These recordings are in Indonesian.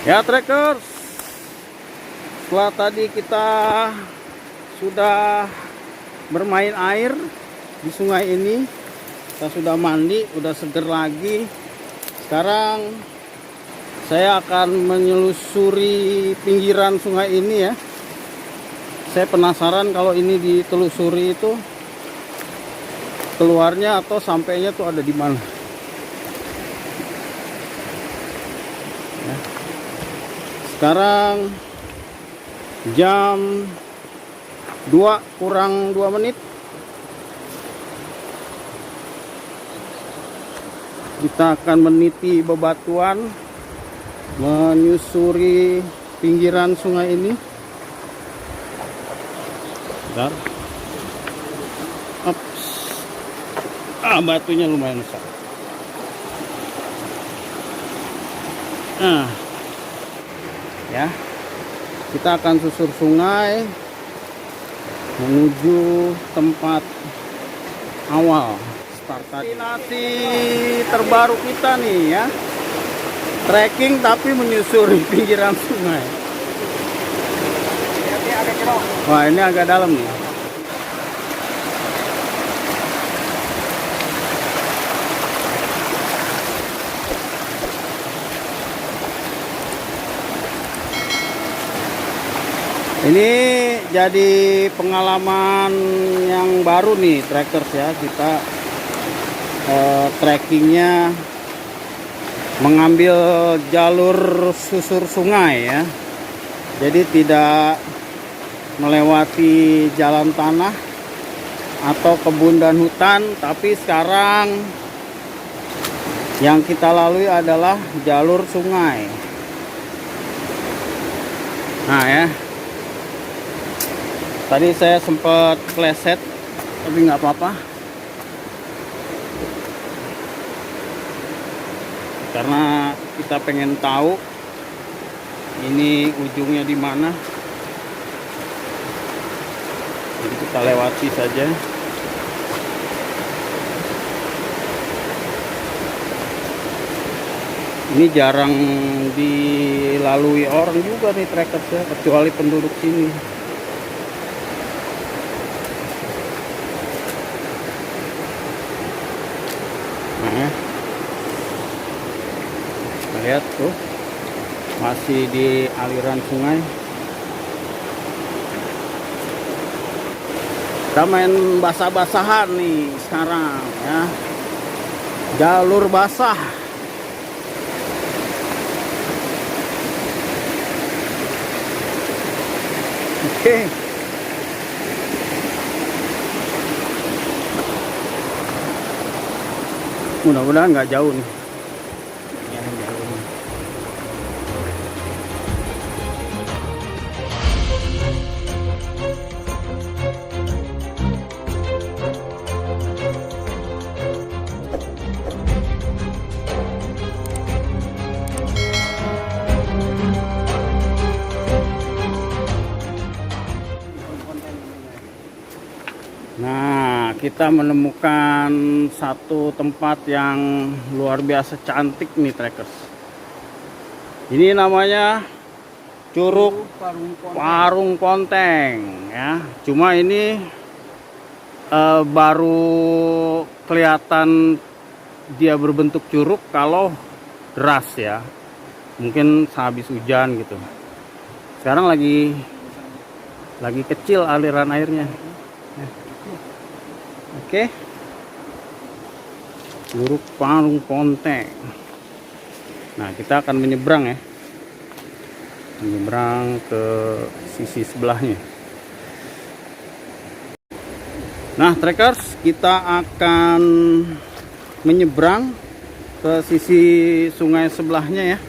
Ya trekkers, setelah tadi kita sudah bermain air di sungai ini, kita sudah mandi, udah seger lagi. Sekarang saya akan menyelusuri pinggiran sungai ini ya. Saya penasaran kalau ini ditelusuri itu keluarnya atau sampainya tuh ada di mana. Ya. Sekarang jam 2 kurang 2 menit. Kita akan meniti bebatuan, menyusuri pinggiran sungai ini. Bentar. Ups. Batunya lumayan besar. Ya, kita akan susur sungai menuju tempat awal start. Destinasi terbaru kita nih ya, trekking tapi menyusuri pinggiran sungai. Wah, ini agak dalam nih. Ini jadi pengalaman yang baru nih trekkers ya. Kita trekkingnya mengambil jalur susur sungai ya. Jadi tidak melewati jalan tanah atau kebun dan hutan, tapi sekarang yang kita lalui adalah jalur sungai. Nah ya, tadi saya sempat keleset, tapi nggak apa-apa. Karena kita pengen tahu ini ujungnya di mana. Jadi kita lewati saja. Ini jarang dilalui orang juga nih trekkers ya, kecuali penduduk sini. Nah, lihat tuh, masih di aliran sungai. Kita main basah-basahan nih sekarang ya, jalur basah. Oke. Mudah-mudahan nggak jauh nih. Nah, kita menemukan satu tempat yang luar biasa cantik nih trekkers. Ini namanya Curug Parung Ponteng ya. Cuma ini baru kelihatan dia berbentuk curug kalau deras ya. Mungkin sehabis hujan gitu. Sekarang lagi kecil aliran airnya. Oke, Curug Parung Ponteng. Nah, kita akan menyeberang ya, menyeberang ke sisi sebelahnya. Nah, trekkers, kita akan menyeberang ke sisi sungai sebelahnya ya.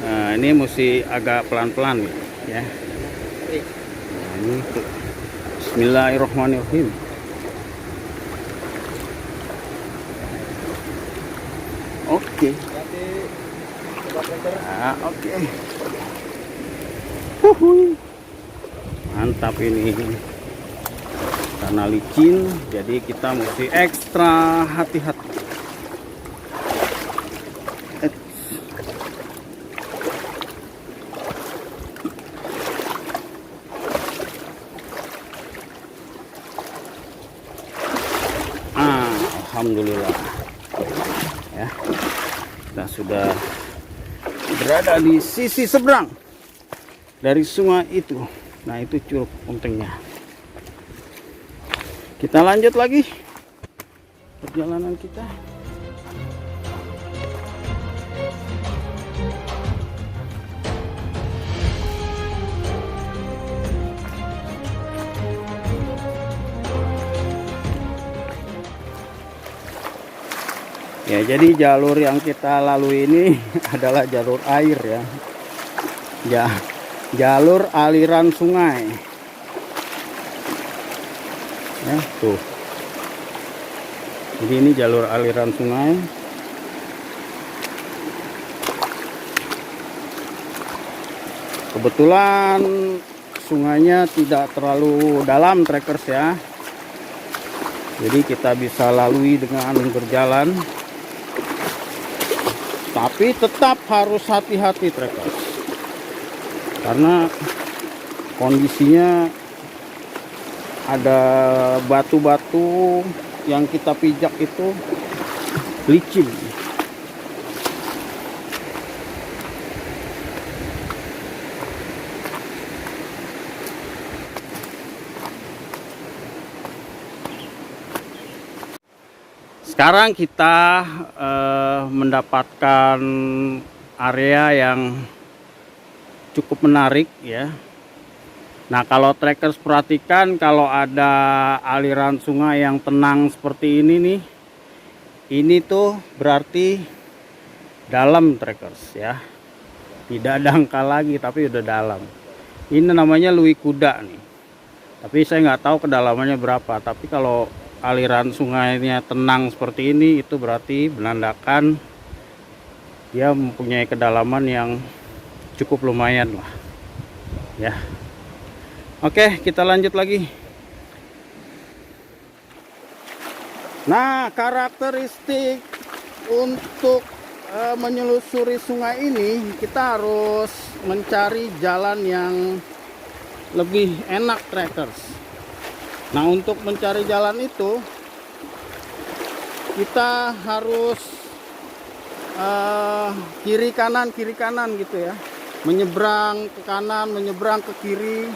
Nah, ini mesti agak pelan-pelan ya. Nah, ini Bismillahirrahmanirrahim. Oke. Nah, oke. Mantap ini. Karena licin, jadi kita mesti ekstra hati-hati. alhamdulillah ya, kita sudah berada di sisi seberang dari sungai itu. Nah, itu Curug Untengnya. Kita lanjut lagi perjalanan kita. Ya, jadi jalur yang kita lalui ini adalah jalur air ya. Ya, jalur aliran sungai. Ya, tuh. Jadi ini jalur aliran sungai. Kebetulan sungainya tidak terlalu dalam, trekkers ya. Jadi kita bisa lalui dengan berjalan. Tapi tetap harus hati-hati, trekkers. Karena kondisinya ada batu-batu yang kita pijak itu licin. Sekarang kita mendapatkan area yang cukup menarik ya. Nah, kalau trekkers perhatikan, kalau ada aliran sungai yang tenang seperti ini nih, ini tuh berarti dalam, trekkers ya. Tidak dangkal lagi, tapi udah dalam. Ini namanya Lui Kuda nih. Tapi saya nggak tahu kedalamannya berapa. Tapi kalau aliran sungainya tenang seperti ini, itu berarti menandakan dia mempunyai kedalaman yang cukup lumayan lah ya. Oke, kita lanjut lagi. Nah, karakteristik untuk menyelusuri sungai ini, kita harus mencari jalan yang lebih enak, trekkers. Nah, untuk mencari jalan itu kita harus kiri kanan gitu ya, menyeberang ke kanan, menyeberang ke kiri.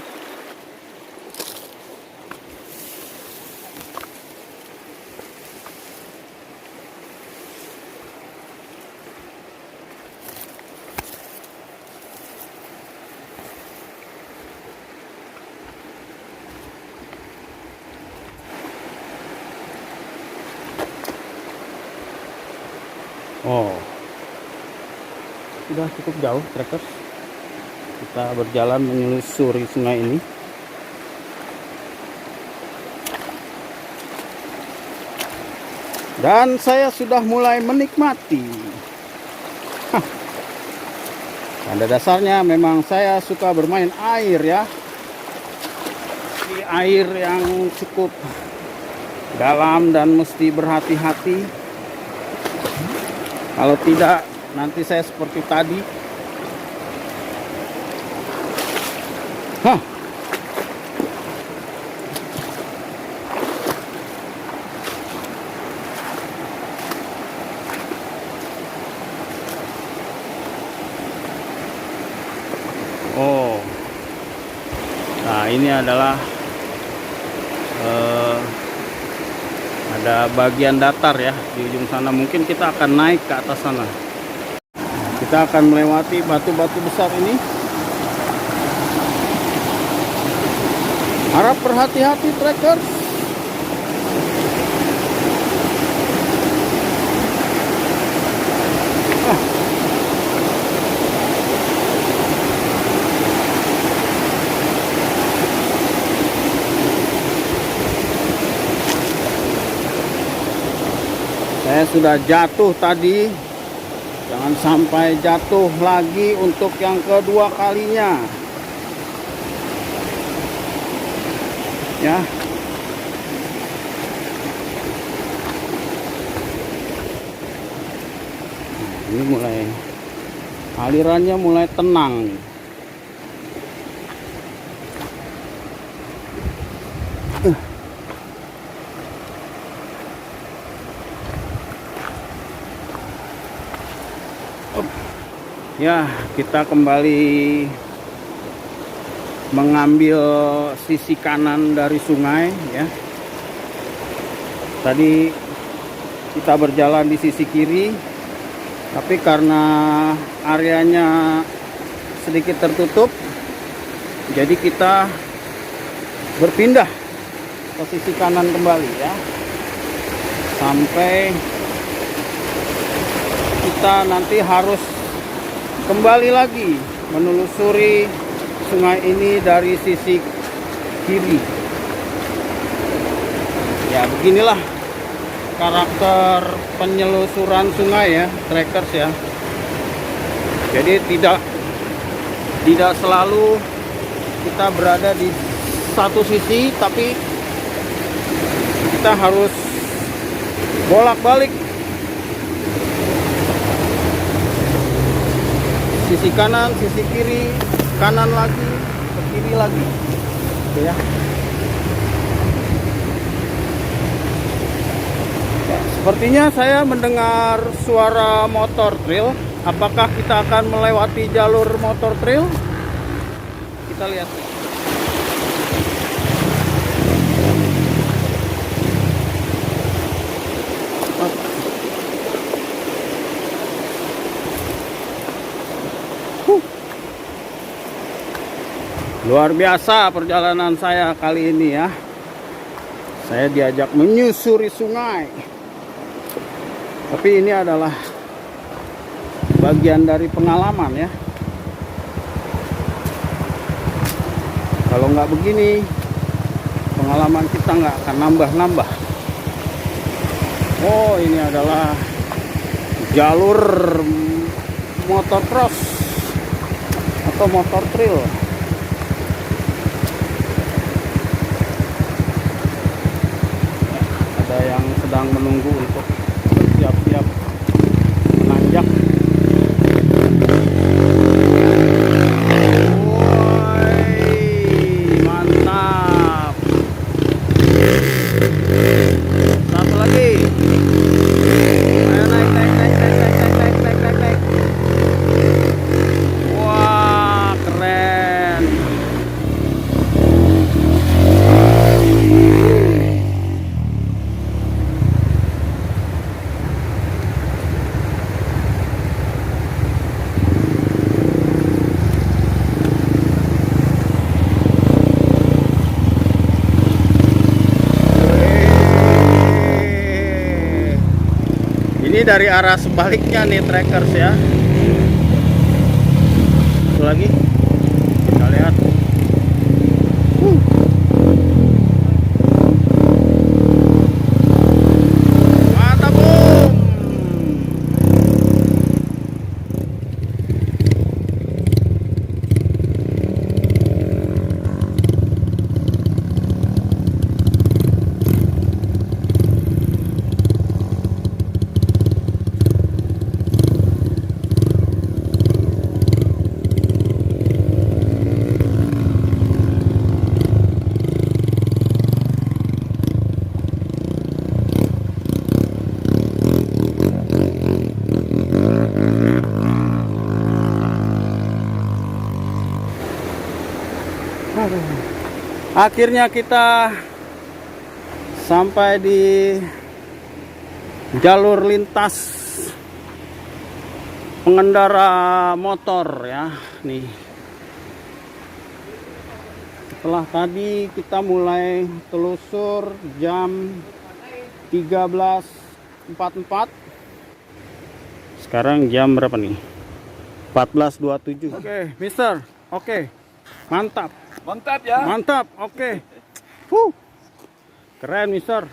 Oh, sudah cukup jauh, trekkers. Kita berjalan menyelusuri sungai ini. Dan saya sudah mulai menikmati. Pada dasarnya memang saya suka bermain air ya. Di air yang cukup dalam dan mesti berhati-hati. Kalau tidak, nanti saya seperti tadi. Hah. Oh. Nah, ini adalah ada bagian datar ya di ujung sana. Mungkin kita akan naik ke atas sana. Kita akan melewati batu-batu besar ini. Harap berhati-hati, trekkers. Saya sudah jatuh tadi. Jangan sampai jatuh lagi untuk yang kedua kalinya. Ya. Ini mulai alirannya mulai tenang. Ya, kita kembali mengambil sisi kanan dari sungai ya. Tadi kita berjalan di sisi kiri, tapi karena areanya sedikit tertutup, jadi kita berpindah ke sisi kanan kembali ya. Sampai kita nanti harus kembali lagi menelusuri sungai ini dari sisi kiri. Ya, beginilah karakter penyelusuran sungai ya, trekkers ya. Jadi tidak selalu kita berada di satu sisi, tapi kita harus bolak-balik sisi kanan, sisi kiri, kanan lagi, ke kiri lagi, gitu ya. Sepertinya saya mendengar suara motor trail. Apakah kita akan melewati jalur motor trail? Kita lihat. Luar biasa perjalanan saya kali ini ya. Saya diajak menyusuri sungai. Tapi ini adalah bagian dari pengalaman ya. Kalau nggak begini, pengalaman kita nggak akan nambah-nambah. Oh, ini adalah jalur motocross atau motor trail. Ada yang sedang menunggu untuk siap-siap menanjak. Woi, mantap. Satu lagi. Ayo naik. Wah, keren. Ini dari arah sebaliknya nih trekkers ya. Satu lagi kita lihat. Mantap, Bung. Akhirnya kita sampai di jalur lintas pengendara motor ya. Nih, setelah tadi kita mulai telusur jam 13.44. Sekarang jam berapa nih? 14.27. Oke, Mister. Oke. Mantap. Mantap ya. Mantap. Oke. Keren, Mister.